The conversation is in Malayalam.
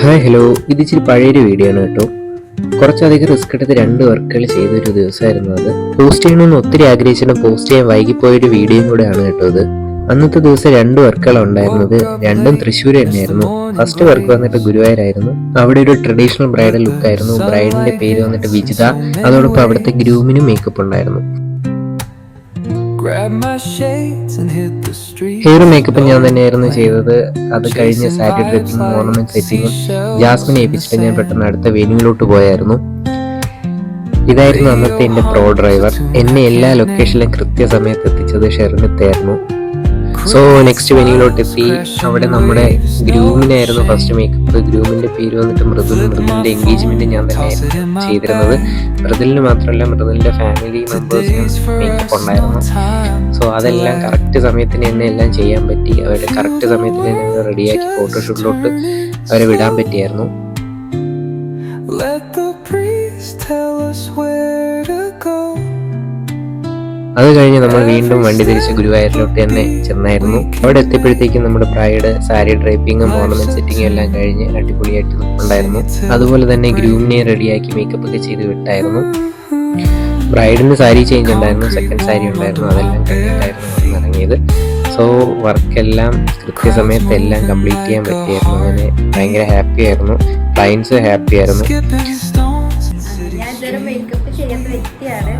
ഹായ് ഹലോ, ഇത് ഇച്ചിരി പഴയൊരു വീഡിയോ ആണ് കേട്ടോ. കുറച്ചധികം റിസ്ക് എടുത്ത് 2 വർക്കുകൾ ചെയ്തൊരു ദിവസമായിരുന്നു അത്. പോസ്റ്റ് ചെയ്യണമെന്ന് ഒത്തിരി ആഗ്രഹിച്ചിട്ട് പോസ്റ്റ് ചെയ്യാൻ വൈകിപ്പോയൊരു വീഡിയോയും കൂടെയാണ് കേട്ടോ ഇത്. അന്നത്തെ ദിവസം 2 വർക്കുകളാണ് ഉണ്ടായിരുന്നത്. രണ്ടും തൃശ്ശൂർ തന്നെയായിരുന്നു. ഫസ്റ്റ് വർക്ക് വന്നിട്ട് ഗുരുവായൂരായിരുന്നു. അവിടെ ഒരു ട്രഡീഷണൽ ബ്രൈഡൽ ലുക്കായിരുന്നു. ബ്രൈഡിന്റെ പേര് വന്നിട്ട് വിജിത. അതോടൊപ്പം അവിടുത്തെ ഗ്രൂമിനും മേക്കപ്പ് ഉണ്ടായിരുന്നു. ഹെയർ മേക്കപ്പ് ഞാൻ തന്നെയായിരുന്നു ചെയ്തത്. അത് കഴിഞ്ഞ് സാരി ഡ്രസ്സിങ്ങും ഓർണമെന്റ് സെറ്റിങ്ങും ജാസ്മിനെ ഏൽപ്പിച്ചിട്ട് ഞാൻ പെട്ടെന്ന് അടുത്ത വെന്യൂലോട്ട് പോയായിരുന്നു. ഇതായിരുന്നു അന്നത്തെ എന്റെ പ്രോ ഡ്രൈവർ. എന്നെ എല്ലാ ലൊക്കേഷനിലും കൃത്യസമയത്ത് എത്തിച്ചത് ഷെറിനത്തായിരുന്നു. സോ നെക്സ്റ്റ് വെന്യൂലോട്ട് എത്തി. അവിടെ നമ്മുടെ ഗ്രൂമിനായിരുന്നു ഫസ്റ്റ് മേക്കപ്പ്. ഗ്രൂമിന്റെ പേര് വന്നിട്ട് മൃദുൽ. മൃദുലിന്റെ എൻഗേജ്മെന്റ് ഞാൻ തന്നെയായിരുന്നു ചെയ്തിരുന്നത്. മൃദുലിന് മാത്രമല്ല, മൃദുലിന്റെ ഫാമിലി മെമ്പേഴ്സിനും മേക്കപ്പ് ഉണ്ടായിരുന്നു. സോ അതെല്ലാം കറക്റ്റ് സമയത്തിന് തന്നെ എല്ലാം ചെയ്യാൻ പറ്റി. അവരെ കറക്റ്റ് സമയത്തിന് തന്നെ റെഡിയാക്കി ഫോട്ടോഷൂട്ടിലോട്ട് അവരെ വിടാൻ പറ്റിയായിരുന്നു. അത് കഴിഞ്ഞ് നമ്മൾ വീണ്ടും വണ്ടി തിരിച്ച് ഗുരുവായൂരിലോട്ട് തന്നെ ചെന്നായിരുന്നു. അവിടെ എത്തിയപ്പോഴത്തേക്കും നമ്മുടെ ബ്രൈഡ് സാരി ഡ്രൈപ്പിങ്ങും ഓർണമെന്റ് സെറ്റിങ്ങും എല്ലാം കഴിഞ്ഞ് അടിപൊളിയായിട്ട് ഉണ്ടായിരുന്നു. അതുപോലെ തന്നെ ഗ്രൂമിനെ റെഡിയാക്കി മേക്കപ്പ് ഒക്കെ ചെയ്ത് വിട്ടായിരുന്നു. ബ്രൈഡിന് സാരി ചേഞ്ച് ഉണ്ടായിരുന്നു, സെക്കൻഡ് സാരി ഉണ്ടായിരുന്നു. അതെല്ലാം കഴിഞ്ഞിട്ടായിരുന്നു ഇറങ്ങിയത്. സോ വർക്കെല്ലാം കൃത്യസമയത്ത് എല്ലാം കംപ്ലീറ്റ് ചെയ്യാൻ പറ്റിയായിരുന്നു. അങ്ങനെ ഭയങ്കര ഹാപ്പി ആയിരുന്നു. ക്ലയൻസ് ഹാപ്പി ആയിരുന്നു. ഞാൻ ഇതൊരു മേക്കപ്പ് ചെയ്യാത്ത വ്യക്തിയാണ്.